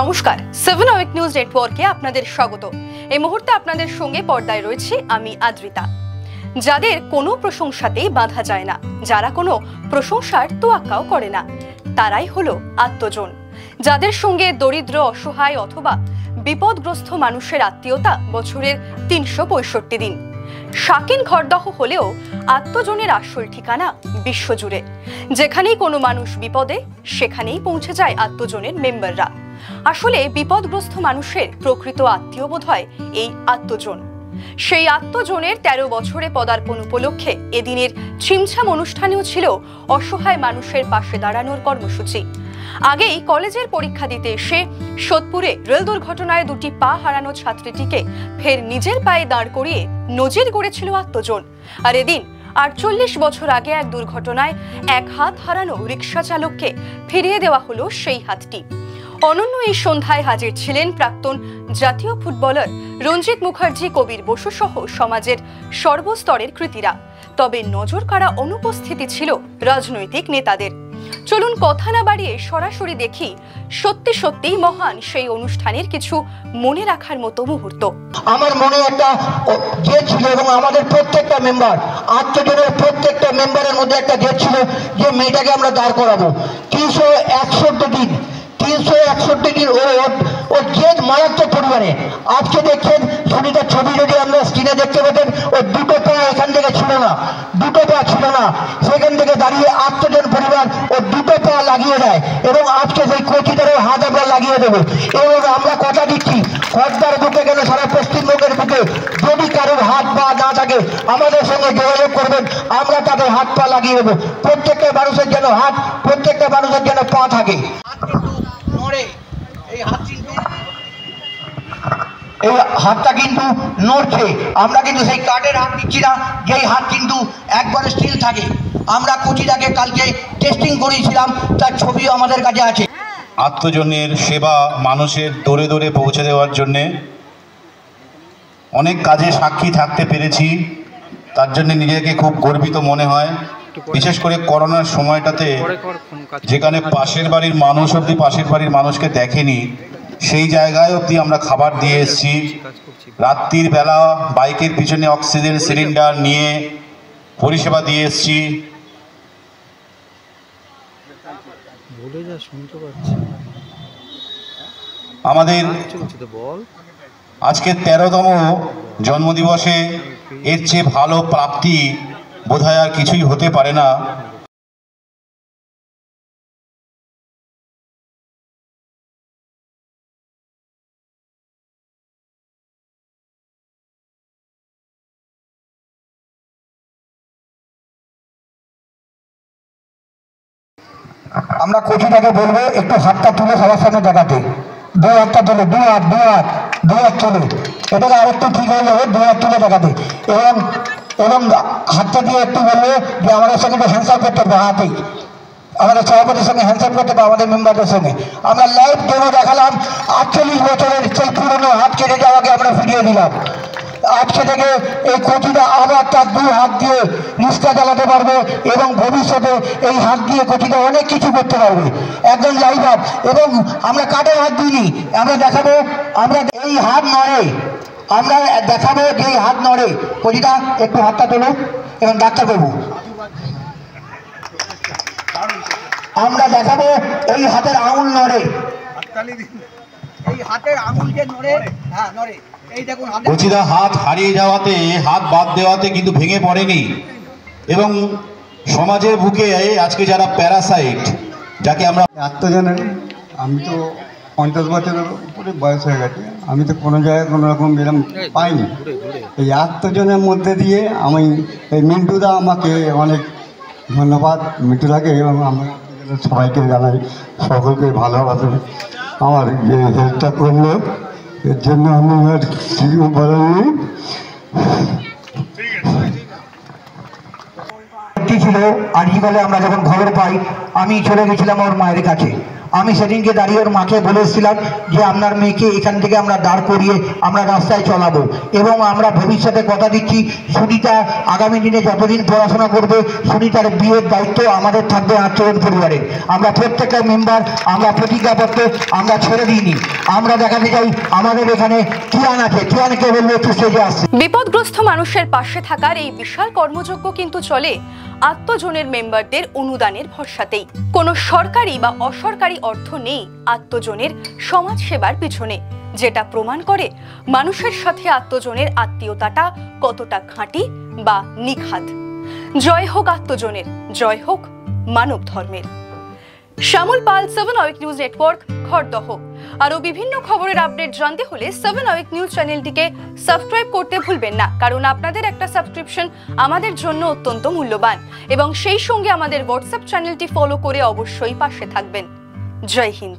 নমস্কার, 7 hour news নেটওয়ার্কে আপনাদের স্বাগত। এই মুহূর্তে আপনাদের সঙ্গে পর্দায় রয়েছে আমি আদ্রিতা। যাদের কোনো প্রশংসাতেই বাধা যায় না, যারা কোনো প্রশংসার তোয়াক্কাও করে না, তারাই হলো আত্মজন। যাদের সঙ্গে দরিদ্র, অসহায় অথবা বিপদগ্রস্ত মানুষের আত্মীয়তা বছরের 365 দিন। শাকিন ঘরদহ হলেও আত্মজনের আসল ঠিকানা বিশ্বজুড়ে। যেখানেই কোনো মানুষ বিপদে, সেখানেই পৌঁছে যায় আত্মজনের মেম্বাররা। আসলে বিপদগ্রস্ত মানুষের প্রকৃত আত্মীয় বোধ হয় এই আত্মজন। সেই আত্মজনের 13 বছরে পদার্পণ উপলক্ষে এদিনের ছিমছাম অনুষ্ঠানেও ছিল অসহায় মানুষের পাশে দাঁড়ানোর কর্মসূচি। আগেই কলেজের পরীক্ষা দিতে এসে সোদপুরে রেল দুর্ঘটনায় 2টি পা হারানো ছাত্রীটিকে ফের নিজের পায়ে দাঁড় করিয়ে নজির গড়েছিল আত্মজন। আর এদিন 48 বছর আগে এক দুর্ঘটনায় এক হাত হারানো রিকশা চালককে ফিরিয়ে দেওয়া হলো সেই হাতটি। অনন্য এই সন্ধ্যায় হাজির ছিলেন প্রাক্তন জাতীয় ফুটবলার রঞ্জিত মুখার্জি, কবির বসু সহ সমাজের সর্বস্তরের কৃতীরা। তবে নজর কাড়া অনুপস্থিতি ছিল রাজনৈতিক নেতাদের। চলুন কথা না বাড়িয়ে সরাসরি দেখি সত্যি সত্যি মহান সেই অনুষ্ঠানের কিছু মনে রাখার মতো মুহূর্ত। আমার মনে একটা জেদ ছিল এবং আমাদের প্রত্যেকটা মেম্বার, আত্মজনের প্রত্যেকটা মেম্বারের মধ্যে একটা জেদ ছিল যে মেয়েটাকে আমরা দাঁড় করাবো। 361 দিন ও জেদ মারাত্মক পরিমাণে। আজকে দেখছেন সুনিতার ছবি যদি আমরা স্ক্রিনে দেখতে পেতেন, ও দুটো পা এখান থেকে ছিল না, সেখান থেকে দাঁড়িয়ে আত্মজন পরিবার ও দুটো পা লাগিয়ে দেয় এবং আজকে সেই কোচিটারও হাত আমরা লাগিয়ে দেবো। এবং আমরা কথা দিচ্ছি, খর্দার বুকে কেন সারা পশ্চিমবঙ্গের বুকে যদি কারোর হাত পা না থাকে আমাদের সঙ্গে যোগাযোগ করবেন, আমরা তাদের হাত পা লাগিয়ে দেবো। প্রত্যেকটা মানুষের যেন হাত, প্রত্যেকটা মানুষের যেন পা থাকে। এই হাতটা কিন্তু নড়ছে, আমরা কিন্তু সেই কাঠের হাত দিচ্ছি না, যেই হাত কিন্তু একবারে স্টিল থাকে। আমরা কোচিটাকে কালকে টেস্টিং করিয়েছিলাম, তার ছবিও আমাদের কাছে আছে। আত্মজনের সেবা মানুষের দৌড়ে দৌড়ে পৌঁছে দেওয়ার জন্যে অনেক কাজে সাক্ষী থাকতে পেরেছি, তার জন্য নিজেকে খুব গর্বিত মনে হয়। বিশেষ করে করোনার সময়টাতে যেখানে পাশের বাড়ির মানুষ অবধি পাশের বাড়ির মানুষকে দেখেনি, সেই জায়গায় অবধি আমরা খাবার দিয়ে এসেছি। রাত্রির বেলা বাইকের পিছনে অক্সিজেন সিলিন্ডার নিয়ে পরিষেবা দিয়ে এসেছি। আমাদের আজকে 13তম জন্মদিবসে এর চেয়ে ভালো প্রাপ্তি বোধহয় আর কিছুই হতে পারে না। আমরা কোচিটাকে বলবো একটু হাতটা তুলে সবার সামনে দেখাতে। দুই হাতটা তুলে, দুই হাত তুলে, এটাকে আর একটু ঠিক হয়ে যাবে। 2 হাত তুলে দেখাতে এবং হাতটা দিয়ে একটু বলবো যে আমাদের সঙ্গে একটু হ্যান্ডশেক করতে হবে। হাতেই আমাদের সভাপতির সঙ্গে হ্যান্ডশেক করতে হবে, আমাদের মেম্বারদের সঙ্গে। আমরা লাইভ ডেমো দেখালাম, 48 বছরের সেই পুরনো হাত কেটে যাওয়াকে আমরা ফিরিয়ে দিলাম। আজকে থেকে এই কোচিটা আবার তার 2 হাত দিয়ে রিক্সা চালাতে পারবে এবং ভবিষ্যতে এই হাত দিয়ে কোচিটা অনেক কিছু করতে পারবে, একদম লাইভ হাত। এবং আমরা কাঠের হাত দিইনি, আমরা দেখাবো আমরা এই হাত নড়ে, আমরা দেখাবো যে এই হাত নড়ে। কোচিটা একটু হাতটা তোলো এবং ডাক্তার করবো, আমরা দেখাবো এই হাতের আঙুল নড়ে, এই হাতের আঙুল যে নড়ে, হ্যাঁ নড়ে। কচিদা হাত হারিয়ে যাওয়াতে, হাত বাদ দেওয়াতে কিন্তু ভেঙে পড়েনি এবং সমাজের বুকে আজকে যারা প্যারাসাইট, যাকে আমরা আত্মজনের, আমি তো 50 বছরের উপরে বয়স হয়ে গেছে, আমি তো কোনো জায়গায় কোনো রকম এরকম পাইনি। এই আত্মজনের মধ্যে দিয়ে আমি এই মিন্টুদা আমাকে অনেক ধন্যবাদ মিন্টুদাকে, এবং আমরা সবাইকে জানাই, সকলকে ভালোবাসে। আমার যে হেল্পটা করলো এর জন্য আমি আর কিছু বলার নেই। ছিল আজকালে আমরা যখন খবর পাই, আমি চলে গেছিলাম ওর মায়ের কাছে। আমি সেদিনকে দাঁড়িয়ে ওর মাকে বলেছিলাম যে আপনার মেয়েকে এখান থেকে আমরা দাঁড় করিয়ে আমরা রাস্তায় চলাবো, এবং আমরা ভবিষ্যতে কথা দিচ্ছি সুনিতা আগামী দিনে যতদিন পড়াশোনা করবে সুনিতার বিয়ের দায়িত্ব আমাদের থাকবে আচরণ পরিবারের। আমরা প্রত্যেকটা মেম্বার আমরা প্রতিজ্ঞাপত্র আমরা ছেড়ে দিইনি, আমরা দেখাতে চাই আমাদের এখানে কিয়ান আছে, কিয়ানকে বলবো একটু স্টেজে আসছে। বিপদগ্রস্ত মানুষের পাশে থাকার এই বিশাল কর্মযজ্ঞ কিন্তু চলে আত্মজনের মেম্বারদের অনুদানের ভরসাতেই। কোনো সরকারি বা অসরকারি অর্থ নেই আত্মজনের সমাজ সেবার পিছনে, যেটা প্রমাণ করে মানুষের সাথে আত্মজনের আত্মীয়তাটা কতটা খাঁটি বা নিখাদ। জয় হোক আত্মজনের, জয় হোক মানব ধর্মের। শ্যামল পাল, 7 আওয়ার নিউজ নেটওয়ার্ক, খড়দহ। আরও বিভিন্ন খবরের আপডেট জানতে হলে 7 আওয়ার নিউজ চ্যানেলটিকে সাবস্ক্রাইব করতে ভুলবেন না, কারণ আপনাদের একটা সাবস্ক্রিপশন আমাদের জন্য অত্যন্ত মূল্যবান, এবং সেই সঙ্গে আমাদের হোয়াটসঅ্যাপ চ্যানেলটি ফলো করে অবশ্যই পাশে থাকবেন। জয় হিন্দ।